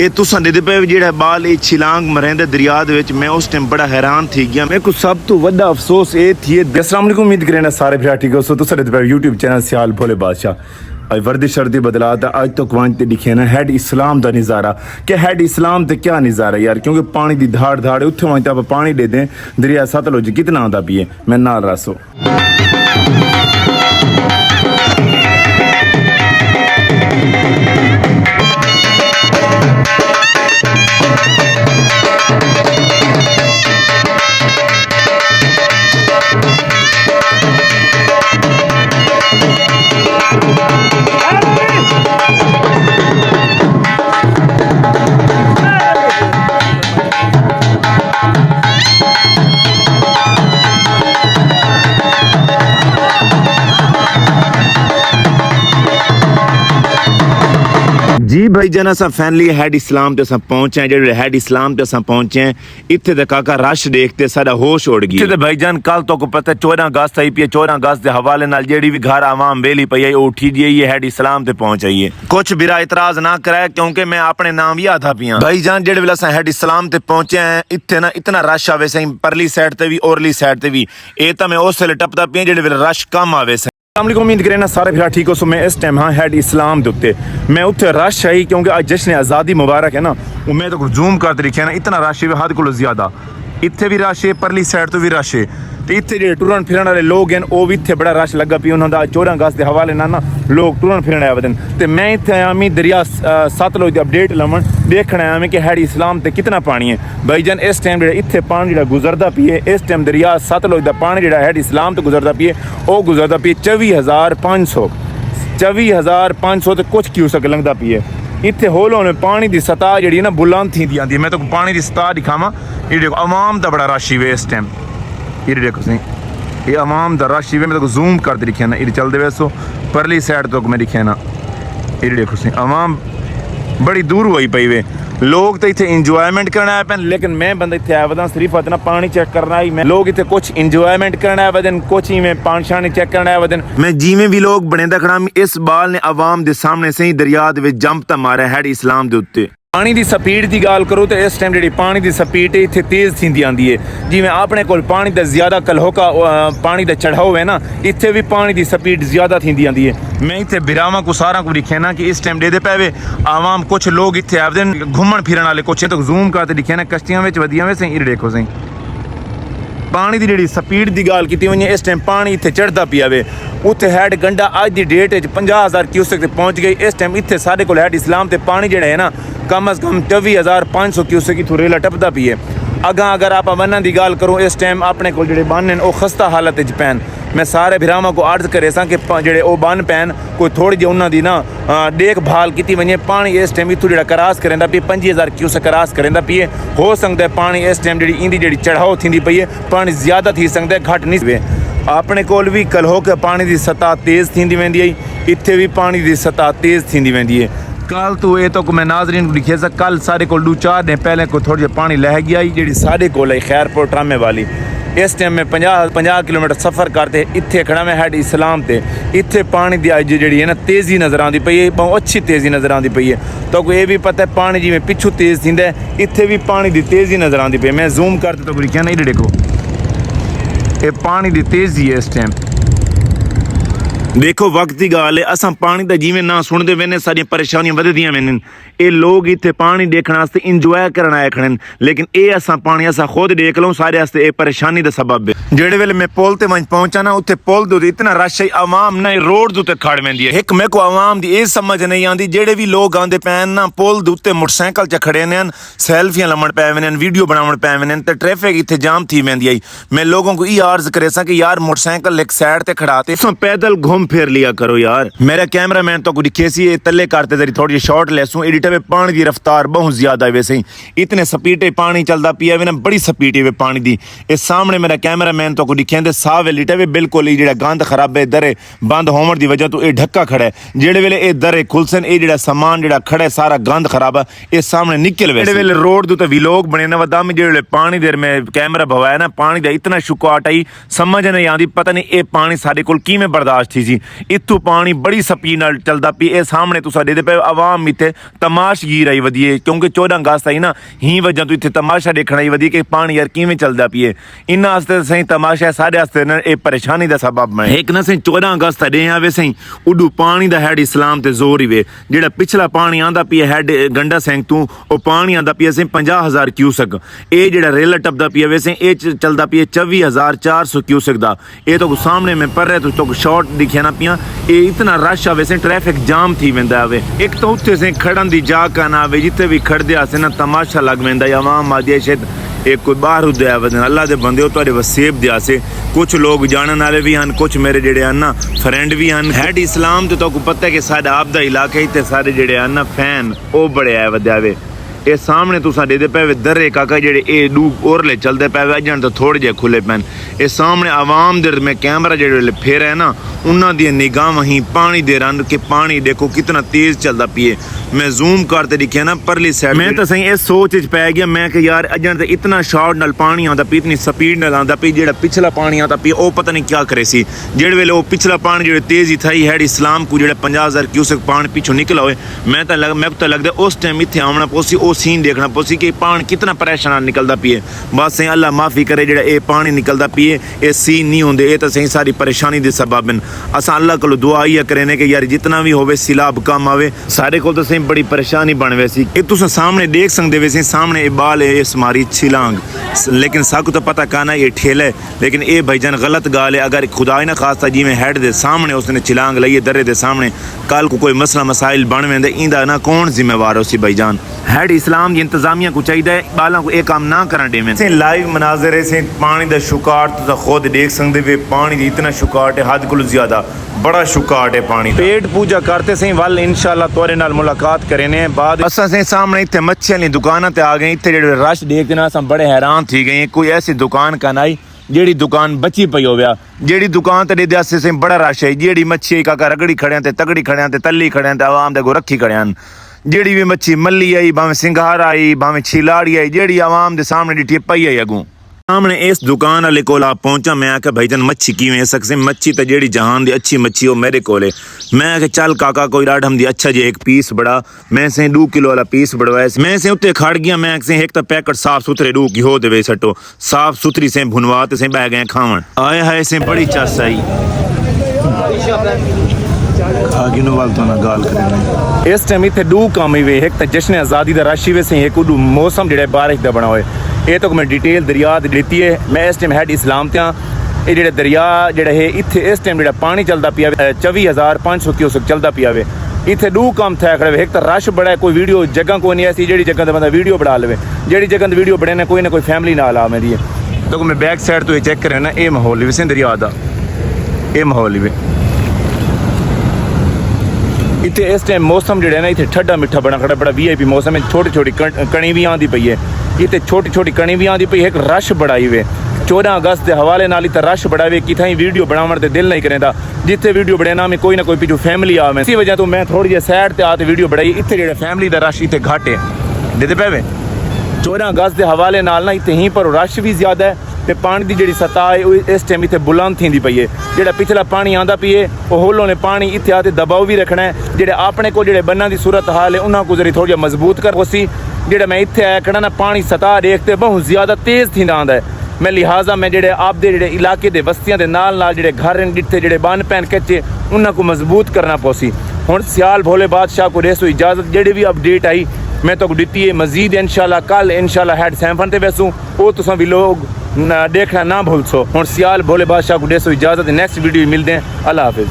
ਇਹ ਤੁਸੀਂ ਦੇਖਦੇ ਪਏ ਜਿਹੜਾ ਬਾਲ ਇਹ ਛਿਲਾਂਗ ਮਰੇਂਦੇ ਦਰਿਆ ਦੇ ਵਿੱਚ मैं उस टाइम बड़ा हैरान थी गया। मेरे को सब तो वड्डा अफसोस ये थी। अस्सलाम वालेकुम, उम्मीद करें सारे भरा ठीक हो। सो तुम देखते पे यूट्यूब चैनल सियाल भोले बादशाह। आज वर्दी शर्दी बदला था आज तो क्वांट दिखे ना हैड इस्लाम का नज़ारा कि हैड इस्लाम तो क्या नज़ारा यार, क्योंकि पानी की धाड़ धाड़ उत्थे वहीं आप पानी दे दें दरिया सतलुज कितना आता पिए मैं नाल रसो। जी भाई जान असा फैनली हैड इस्लाम ते असा पहुंचे हैं, जेडे हैड इस्लाम ते असा पहुंचे हैं इत्थे दा काका रश देखते साडा होश उड़ गई। ते भाई जान कल तो को पता 14 अगस्त आई पई, 14 अगस्त दे हवाले नाल जेडी भी घर आवाम बेली पई है ओ उठी जी है हैड इस्लाम ते पहुंच आई है। कुछ बिरा इतराज ना कराए क्योंकि मैं अपने नाम ही आधा पिया। भाई जान जेडे वेले असा हैड इस्लाम ते पहुंचे हैं इत्थे ना इतना रश आवे सही परली साइड ते भी औरली साइड ते भी। ए ता मैं उस वेले टपदा पिया जेडे वेले रश कम आवे। उम्मीद करें ना सारे भरा ठीक हो। सो मैं इस टाइम हाँ हैड इस्लाम के उत्ते मैं उत्थे रश आई क्योंकि आज जश्न आज़ादी मुबारक है ना। मैं तो जूम करते लिखे ना इतना रश है हद को ज़्यादा। इत्थे भी रश है परली साइड तो भी रश है तो इत्थे जो टुरन फिरन वाले लोग हैं वो भी इत्थे बड़ा रश लगा पी। उन्होंने 14 अगस्त के हवाले ना लोग टुरन फिरन आए दिन तो मैं इत्थे आया मैं दरिया सतलुज की अपडेट लवन देखना आया मैं कि हैड इस्लाम ते कितना पानी है। भाई जान इस टाइम जो इत्थे पानी जो गुजरता पी है इस टाइम दरिया सतलुज का पानी जो हैड इस्लाम तो गुजरता पी है वो गुजरता पी 24,500 तो कुछ क्यूसेक लंघदा पी है। इत्थे होल होने पानी की सतह जी ना बुलंद थी आती है। मैं तो पानी की सतह दिखावा ये देखो अवाम का बड़ा रश ही इस टाइम ये देखो सही ये अवाम का रश ही मैं तो जूम करते दिखे ना ये चलते वैसो परली साइड तो मैं दिखे ना ये देखो सही अवाम बड़ी दूर हुई पई वे। लोग तो इतने इंजॉयमेंट करना आए पे लेकिन मैं बंदा इतने आया वदा सिर्फ इतना पानी चेक करना ही मैं लोग इतने कुछ इंजॉयमेंट करना आए वदन कुछ ही में पानी शानी चेक करना आए वदन मैं जिमें भी लोग बने दखड़ा इस बाल ने अवाम के सामने से ही दरिया दे विच जंप ता मारा हैड इस्लाम दे उत्ते। पानी की स्पीड की गल करो तो इस टाइम जी पानी की स्पीड इतने तेज़ थी आती है जिमें अपने को पानी का ज़्यादा कलहोका पानी का चढ़ाव है ना इतने भी पानी की स्पीड ज़्यादा थी आती है। मैं इतने बिरावा को सारा को दिखे ना कि इस टाइम दे पे आवाम कुछ लोग इतने आते घूमन फिरन वाले कुछ तो जूम करते दिखे ना कश्तियां वधिया वे सही देखो सही पानी की जी स्पीड की गल की वही इस टाइम पानी इतने चढ़ता पिया वे उत्थे हैड गंडा अज की डेट 50,000 क्यूसेक तक पहुँच गई। इस टाइम इतने साढ़े को हैड इस्लाम ते पानी जोड़ा है ना कम अज़ कम 24,500 क्यूसेक इतों रेला टपदा पी है। अगा अगर आप बन्ना की गल करो इस टाइम अपने को जो बन हैं खस्ता हालत पैन मैं सारे भरावां को अर्ज करे सा कि जेडे ओ बन पैन कोई थोड़ी जी उन्होंने ना देखभाल की वजे। पानी इस टाइम इतों जो क्रॉस करेंदा पी 25,000 क्यूसेक क्रॉस करेंदा पी हो सकता है पानी इस टाइम जी इंदी जी चढ़ाव थी पई है पानी ज़्यादा थी सकता है घट नहीं वे। अपने कोल भी कलहो के पानी की सतह तेज़ थी वेंदी है इत्थे भी पानी की सतह तेज़ थी वेंदी है। कल तो ये तो मैं नाजरीन को लिखे सा कल सारे को 2-4 दिन पहले को थोड़ी पानी लह गया जी सारे को खैरपुर ट्रामे वाली। इस टाइम में 50 किलोमीटर सफ़र करते इतने खड़ा मैं हैड इस्लाम ते इतने पानी की अज जी है ना तेज़ी नज़र आती पई है बहुत अच्छी तेज़ी नज़र आती पई है। तो ये भी पता है पानी जिमें पिछू तेज़ थी इतने भी पानी की तेज़ी नज़र आती पई। मैं जूम करते तो लिखा नहीं देखो ये पानी की तेज़ी है इस टाइम देखो वक्त की गल है असा पानी का जिमें ना सुनते वेने सारी परेशानियां वधदियां वेन। ये लोग इतने पानी देखने वास्ते इंजॉय करना आए खड़े लेकिन ये असा पानी असा खुद देख लो सारे वास्ते ये परेशानी का सबब है। जेड़े वेले मैं पुल ते मंज पहुंचा ना उत्थे पुल दे इतना रश है आवाम ना रोड दे उत्ते खड़ वेंदी है। एक मेरे को आवाम की ये समझ नहीं आती जेड़े भी लोग आंदे पैन ना पुल दे उत्ते मोटरसाइकिल च खड़े ने सैल्फियां लमण पै वेने वीडियो बनावण पै वेने ते ट्रैफिक इतने जाम थी वेंदी आई। मैं लोगों को ये अर्ज करे सा कि यार मोटरसाइकिल एक साइड ते खड़ाते पैदल घूम फिर लिया करो यार। मेरा कैमरा मैन तो दिखे सी तले करते जरी थोड़ी शॉर्ट लेसूं एडिट में पानी की रफ्तार बहुत ज्यादा है वैसे ही इतने स्पीड पानी चलता पिया ना बड़ी स्पीड है पानी की। इस सामने मेरा कैमरा मैन तो दिखे साफ लिटे वे बिल्कुल ही गंद खराब है दरे बंद होने की वजह तो ये ढक्का खड़ा है जेड़े वेले ये दरे खुलसन ये सामान जो खड़ा है सारा गंद खराब है ये सामने निकल वे वेले रोड तो विलोग बने ना दम जो पानी देर में कैमरा भवाया ना पानी का इतना शुकाट आई समझ नहीं आती पता नहीं ये पानी सारे को किमें बर्दाश्त थी सी। सी इत्थों पानी बड़ी स्पीड नाल चलदा पी ए सामने तुसां देदे पे आवाम इत्थे तमाशगीर आई वधिए क्योंकि 14 अगस्त आई ना ही वजह तो इत्थे तमाशा देखना आई वधिए कि पानी यार किवें चलदा पी इन्हां आस्ते सही तमाशा साढ़े आस्ते ना ए परेशानी दा सबब बने एक ना सही 14 अगस्त डे आवे सही उडू पानी दा हेड इस्लाम ते जोर ही वे जेड़ा पिछला पानी आंदा पी हेड गंडा सैंग तू ओ पानी आंदा पी सही 50,000 क्यूसेक ए जेड़ा रेला टपदा पी वे सही ए चलदा पी 24,400 क्यूसेक दा ए तो सामने में पर रहे तो शॉर्ट दिखे ना पिया ए इतना रश आवे से ट्रैफिक जाम थी वेंदा आवे एक तो उत्ते से खड़न दी जा का ना आवे जिते भी खड़दे आसे ना तमाशा लग वेंदा आवाम आदि शायद एक कोई बाहर उदया वजन अल्लाह दे बंदे तुहाडे वसेब दिया से कुछ लोग जानन वाले भी हैं कुछ मेरे जेड़े हैं ना फ्रेंड भी हैं हेड इस्लाम तो पता है कि साडा आप दा इलाका ही ते सारे जेड़े हैं ना फैन ओ बड़े है वध्या वे ए सामने तुसां देदे पे दर्रे काका जेड़े ए डू ओरले चलदे पे अजन तो थोड़े जे खुले पैन ए सामने आवाम दे में कैमरा जेड़े फेर है ना उन्हां दी निगाह ही पानी दे रन के पानी देखो कितना तेज चलदा पिए मैं जूम करते दिखे ना परली साइड मैं तो सही ए सोच च पै गया मैं कि यार अजन ते इतना शॉर्ट नाल पानी आंदा पी इतनी स्पीड नाल आंदा पी जेड़ा पिछला पानी आंदा पी ओ पता नहीं क्या करे सी जेड़े वेले ओ पिछला पानी जेड़े तेज ही थई हेड इस्लाम को जेड़ा 50,000 क्यूसेक पानी पीछे निकला होए मैं तो लगदा उस टाइम इत्थे आना पोसी ओ सीन देखना पोसी कि पानी कितना परेशान निकलदा पिए बस सही अल्लाह माफी करे जेड़ा ए पानी निकलदा पिए ए सीन नहीं होंदे ए तो सही सारी परेशानी दे सबब हैं असां अल्लाह कोल दुआ ही करने कि यार जितना भी होवे सिलाब कम आवे सारे को तो सही बड़ी परेशानी बन वैसी ए तुसां सामने देख सकदे वैसे सामने ए बाल है इस मारी छिलांग लेकिन साकू तो पता काना ये ठेल है लेकिन ए भाईजान गलत गाल है अगर खुदा ना खास्ता जिवें हेड दे सामने उसने छिलांग लईए दर्रे दे सामने कल को कोई मसला मसाइल बन वेंदे इंदा ना कौन जिम्मेवार उसी भाईजान हेड इस्लाम की इंतजामिया को चाहिए बालों को एक काम ना करना देवें से लाइव मनाजरे से पानी का शुकाट तो खुद देख सकते वे पानी की इतना शुकाट है हद को ज्यादा बड़ा शुकाट है पानी पेट पूजा करते सही वाल इंशाल्लाह तोरे नाल मुलाकात करेने बाद असा से सामने इतने मच्छियां दी दुकाना ते आ गए इतने जेडे रश देख ना अस बड़े हैरान थी गए कोई ऐसी दुकान का नाई जेड़ी दुकान बची पई होव्या जेड़ी दुकान ते दे से बड़ा रश है जेड़ी मच्छी काका रगड़ी खड़े ते तगड़ी खड़े ते तल्ली खड़े ते आवाम दे गो रखी खड़े जेड़ी भी मच्छी मल्ली आई भावें सिंघार आई भावें छिलाड़ी आई जेड़ी आवाम दे सामने डिटी पई आई अगू सामने इस दुकान वाले कोल आप पहुंचा मैं आख्या भाईजान मच्छी किवें सकसे मच्छी तो जेड़ी जहान दी अच्छी मच्छी हो मेरे कोले मैं आख्या चल काका कोई राडम दी अच्छा जे एक पीस बड़ा मैं से 2 किलो वाला पीस बड़वाया मैं से उत्ते खड़ गया मैं से एक तो पैकेट साफ सुथरे 2 की हो देवे सटो साफ सुथरी से भुनवा ते से बह गए खावन आए हाय से बड़ी चस आई इस टाइम इतने 2 काम ही वे एक तो जश्न आज़ादी का रश वे से एक मौसम जो बारिश का बना हुआ ये तो मैं डिटेल दरिया दी है मैं इस टाइम हैड इस्लाम त्या ये जो दरिया जोड़ा है इतने इस टाइम जो पानी चलता पिया 24,500 क्यूसेक चलता पिया वे इतने 2 काम थे खड़े एक तो रश बड़ा है कोई वीडियो जगह कोई नहीं ऐसी जी जगह बंदा वीडियो बना ले जी जगह वीडियो बने ना कोई फैमिली नाल आ मेरी तो मैं बैक साइड तो ये चेक करें ना ये माहौल वैसे दरिया का ये माहौल भी इतने इस टाइम मौसम जो है ना इतने ठंडा मिठा बना खड़ा बड़ा VIP मौसम है छोटी छोटी कणी भी आती पई है इतने छोटी छोटी कणी भी आती पई है एक रश बड़ा ही वे 14 अगस्त के हवाले नाल इतना रश बड़ा वे कितना वीडियो बनावन ते दिल नहीं करेंदा जिथे वीडियो बने ना मैं कोई ना कोई पिछू फैमिली आ मैं इसी वजह तो मैं थोड़ी जी साइड ते आते वीडियो बनाई इतने जो फैमिली का रश इतने घट है देते पे 14 अगस्त के हवाले नाल ना इतने ही पर रश भी ज्यादा है ते पानी की जी सतह है इस टाइम इतने बुलंद थी पई है जो पिछला पानी आता पी है वो होलों ने पानी इतने आते दबाव भी रखना है जो अपने को जो बन्ना की सूरत हाल है उन्होंने को जरी थोड़ी मजबूत कर सी जो मैं इतने आया खड़ा ना पानी सतह देखते बहुत ज़्यादा तेज़ थी आता है मैं लिहाजा मैं जो आपके जो इलाके के बस्तियों के नाल जो घर जिथे जो बन पैन कच्चे उन्होंने को मजबूत करना पौसी हुण सियाल भोले बादशाह को रेसो इजाज़त जी भी अपडेट आई मैं तो दी है मजीद इंशाल्लाह कल इंशाल्लाह हैड सैंफन ते वैसू वो तुसा भी लोग देखना ना भूल सो हुण सियाल भोले बादशाह को रेसो इजाज़त नेक्स्ट वीडियो मिलते हैं अल्लाह हाफिज़।